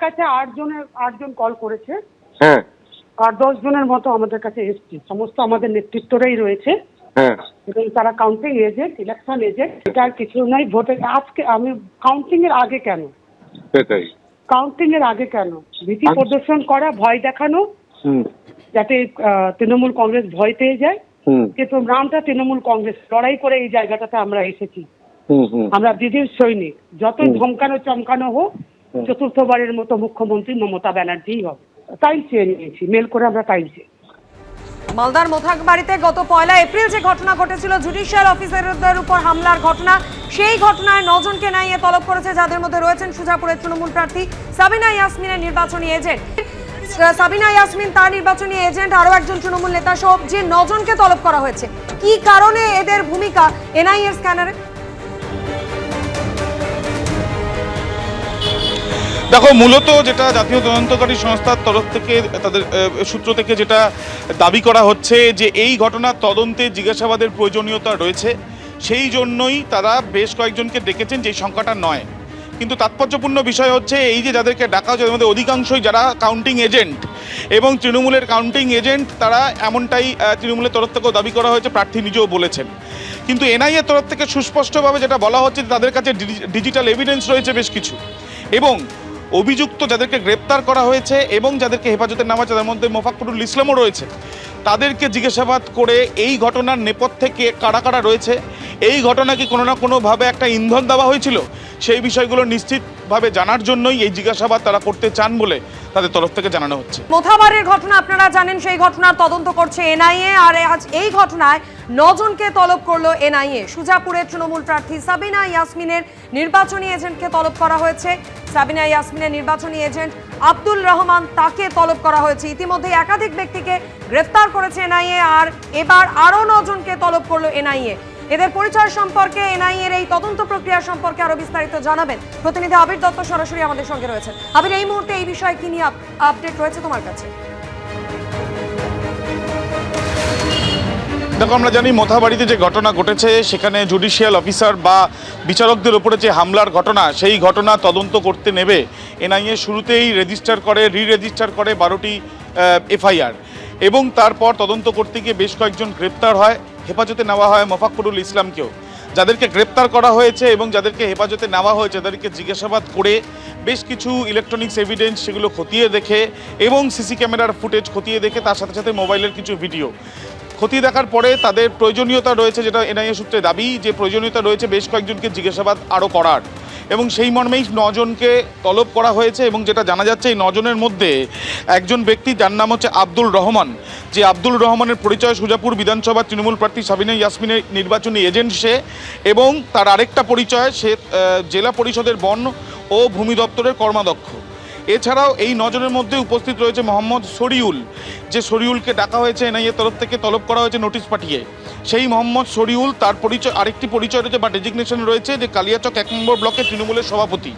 কাছে 8জন কল করেছে। হ্যাঁ, 8-10 জনের মতো আমাদের কাছে এসছে, সমস্ত আমাদের নেতৃত্বরাই রয়েছে। হ্যাঁ, এবং তারা কাউন্টিং এজেন্ট, ইলেকশন এজেন্ট, এটা আর কিছু নাই। ভোটের আজকে আমি কাউন্টিং এর আগে কেন, সেটাই। কাউন্টিং এর আগে কেন ভীতি প্রদর্শন করা, ভয় দেখানো, যাতে তৃণমূল কংগ্রেস ভয় পেয়ে যায়। কিন্তু নামটা তৃণমূল কংগ্রেস, লড়াই করে এই জায়গাটাতে আমরা এসেছি। আমরা দিদির সৈনিক, যতই ধমকানো চমকানো হোক, চতুর্থবারের মতো মুখ্যমন্ত্রী মমতা ব্যানার্জিই হবে, তাই চেয়ে নিয়েছি, মেল করে আমরা তাই চেয়ে। মালদার মোথাবাড়িতে গত 1 এপ্রিল যে ঘটনা ঘটেছিল, জুডিশিয়াল অফিসারদের উপর হামলার ঘটনা, সেই ঘটনায় 9 জনকে এনআইএ তলব করেছে, যাদের মধ্যে রয়েছেন সুজাপুরের তৃণমূল প্রার্থী সাবিনা ইয়াসমিনের নির্বাচনী এজেন্ট। সাবিনা ইয়াসমিন, তার নির্বাচনী এজেন্ট, আরো একজন তৃণমূল নেতা সহ যে 9 জনকে তলব করা হয়েছে। কি কারণে এদের ভূমিকা এনআইএ স্ক্যানারে? দেখো, মূলত যেটা জাতীয় তদন্তকারী সংস্থার তরফ থেকে, তাদের সূত্র থেকে যেটা দাবি করা হচ্ছে যে এই ঘটনার তদন্তে জিজ্ঞাসাবাদের প্রয়োজনীয়তা রয়েছে, সেই জন্যই তারা বেশ কয়েকজনকে ডেকেছেন, যে সংখ্যাটা নয়। কিন্তু তাৎপর্যপূর্ণ বিষয় হচ্ছে এই যে যাদেরকে ডাকা হচ্ছে, তাদের মধ্যে অধিকাংশই যারা কাউন্টিং এজেন্ট এবং তৃণমূলের কাউন্টিং এজেন্ট, তারা এমনটাই তৃণমূলের তরফ থেকেও দাবি করা হয়েছে, প্রার্থী নিজেও বলেছেন। কিন্তু এনআইএর তরফ থেকে সুস্পষ্টভাবে যেটা বলা হচ্ছে, তাদের কাছে ডিজিটাল এভিডেন্স রয়েছে বেশ কিছু, এবং অভিযুক্ত যাদেরকে গ্রেপ্তার করা হয়েছে এবং যাদেরকে হেফাজতে নেওয়া হয়েছে, তাদের মধ্যে মোফাক্কুরুল ইসলামও রয়েছে। তাদেরকে জিজ্ঞাসাবাদ করে এই ঘটনার নেপথ্যে কে কারা কারা রয়েছে, এই ঘটনা কি কোনো না কোনোভাবে একটা ইন্ধন দেওয়া হয়েছিল, সেই বিষয়গুলো নিশ্চিতভাবে জানার জন্যই এই জিজ্ঞাসাবাদ তারা করতে চান বলে তাদের তরফ থেকে জানানো হচ্ছে। মোথাবাড়ির ঘটনা আপনারা জানেন, সেই ঘটনার তদন্ত করছে এনআইএ, আর আজ এই ঘটনায় 9 জনকে তলব করলো এনআইএ। সুজাপুরের তৃণমূল প্রার্থী সাবিনা ইয়াসমিনের নির্বাচনী এজেন্টকে তলব করা হয়েছে। সাবিনা ইয়াসমিনের নির্বাচনী এজেন্ট আব্দুল রহমান, তাকে তলব করা হয়েছে। ইতিমধ্যে একাধিক ব্যক্তিকে গ্রেফতার করেছে এনআইএ, আর এবার আরো 9 জনকে তলব করলো এনআইএ। এদের পরিচয় সম্পর্কে, এনআইএ এর এই তদন্ত প্রক্রিয়া সম্পর্কে আরো বিস্তারিত জানাবেন প্রতিনিধি আবির দত্ত, সরাসরি আমাদের সঙ্গে রয়েছেন। আবির, এই মুহূর্তে এই বিষয়ে কি নিয়ে আপডেট রয়েছে তোমার কাছে? দেখো, আমরা জানি মোথাবাড়িতে যে ঘটনা ঘটেছে, সেখানে জুডিশিয়াল অফিসার বা বিচারকদের ওপরে যে হামলার ঘটনা, সেই ঘটনা তদন্ত করতে নেবে এনআইএ শুরুতেই রি-রেজিস্টার করে 12টি এফআইআর, এবং তারপর তদন্ত করতে গিয়ে বেশ কয়েকজন গ্রেপ্তার হয়, হেফাজতে নেওয়া হয় মোফাক্কুরুল ইসলামকেও। যাদেরকে গ্রেপ্তার করা হয়েছে এবং যাদেরকে হেফাজতে নেওয়া হয়েছে, তাদেরকে জিজ্ঞাসাবাদ করে বেশ কিছু ইলেকট্রনিক্স এভিডেন্স সেগুলো খতিয়ে দেখে এবং সিসি ক্যামেরার ফুটেজ খতিয়ে দেখে, তার সাথে সাথে মোবাইলের কিছু ভিডিও খতিয়ে দেখার পরে তাদের প্রয়োজনীয়তা রয়েছে, যেটা এনআইএ সূত্রে দাবি, যে প্রয়োজনীয়তা রয়েছে বেশ কয়েকজনকে জিজ্ঞাসাবাদ আরও করার, এবং সেই মর্মেই 9 জনকে তলব করা হয়েছে। এবং যেটা জানা যাচ্ছে, এই 9 জনের মধ্যে একজন ব্যক্তি, যার নাম হচ্ছে আব্দুল রহমান, যে আব্দুল রহমানের পরিচয় সুজাপুর বিধানসভার তৃণমূল প্রার্থী সাবিনা ইয়াসমিনের নির্বাচনী এজেন্ট সে, এবং তার আরেকটা পরিচয়, সে জেলা পরিষদের বন ও ভূমি দপ্তরের কর্মাধ্যক্ষ। এছাড়াও এই 9 জনের মধ্যে উপস্থিত রয়েছে মোহাম্মদ শরিউল, যে শরিউলকে ডাকা হয়েছে এনআইএ তরফ থেকে, তলব করা হয়েছে নোটিশ পাঠিয়ে। সেই মোহাম্মদ শরিউল, তার পরিচয়, আরেকটি পরিচয় রয়েছে বা ডেজিগনেশন রয়েছে, যে কালিয়াচক 1 নম্বর ব্লকের তৃণমূলের সভাপতি।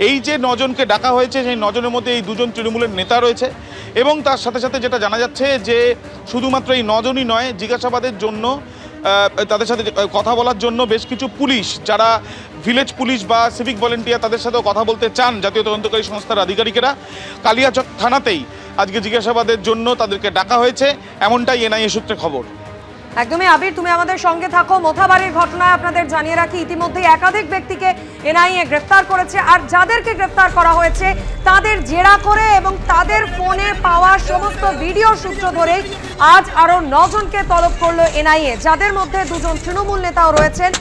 এই যে 9 জনকে ডাকা হয়েছে, সেই 9 জনের মধ্যে এই 2 জন তৃণমূলের নেতা রয়েছে, এবং তার সাথে সাথে যেটা জানা যাচ্ছে যে শুধুমাত্র এই 9 জনই নয়, জিজ্ঞাসাবাদের জন্য তাদের সাথে কথা বলার জন্য বেশ কিছু পুলিশ, যারা ভিলেজ পুলিশ বা সিভিক ভলেন্টিয়ার, তাদের সাথেও কথা বলতে চান জাতীয় তদন্তকারী সংস্থার আধিকারিকেরা। কালিয়াচক থানাতেই আজকে জিজ্ঞাসাবাদের জন্য তাদেরকে ডাকা হয়েছে, এমনটাই এনআইএ সূত্রে খবর। একদমই আবির, তুমি আমাদের সঙ্গে থাকো। মোথাবাড়ির ঘটনায় আপনাদের জানিয়ে রাখি, ইতিমধ্যে একাধিক ব্যক্তিকে এনআইএ গ্রেফতার করেছে, আর যাদেরকে গ্রেফতার করা হয়েছে তাদের জেরা করে এবং তাদের ফোনে পাওয়া সমস্ত ভিডিও সূত্র ধরেই আজ আরো 9 জনকে তলব করলো এনআইএ, যাদের মধ্যে 2 জন তৃণমূল নেতাও রয়েছেন।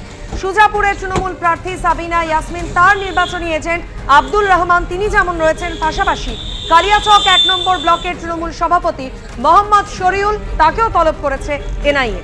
সুজাপুরের তৃণমূল প্রার্থী সাবিনা ইয়াসমিন, তার নির্বাচনী এজেন্ট আব্দুল রহমান, তিনি যেমন রয়েছেন, পাশাপাশি কালিয়াচক 1 নম্বর ব্লকের তৃণমূল সভাপতি মোহাম্মদ শরিউল, তাকেও তলব করেছে NIA.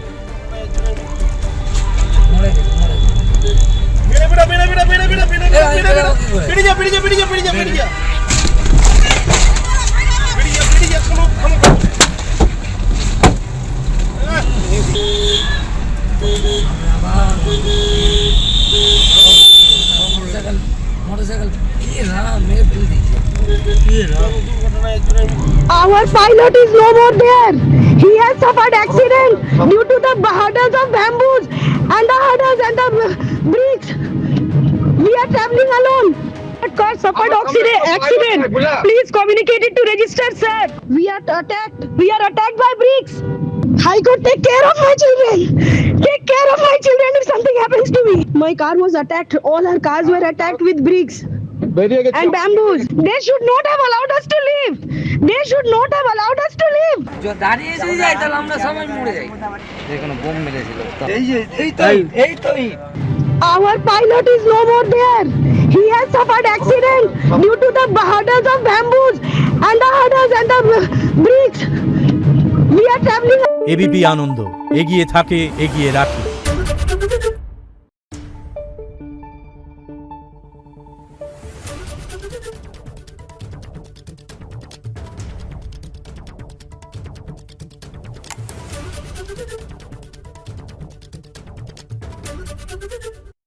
Our pilot is no more there. He has suffered accident due to the hurdles of bamboos and the hurdles and the bricks. We are traveling alone. car suffered accident. Please communicate it to register, sir. We are attacked. We are attacked by bricks. High Court, take care of my children. Take care of my children if something happens to me. My car was attacked. All our cars were attacked with bricks and bamboos. They should not have allowed us to leave. They should not have allowed us to leave. जो दाঁড়িয়ে যদি যাই তাহলে আমরা সবাই মরে যাই যেখানে bomb মেরেছিল এই তো Our pilot is no more there. He has suffered accident due to the hurdles of bamboos and the hurdles and the bricks. We are traveling. ABP Ananda এগিয়ে থাকে এগিয়ে রাখে।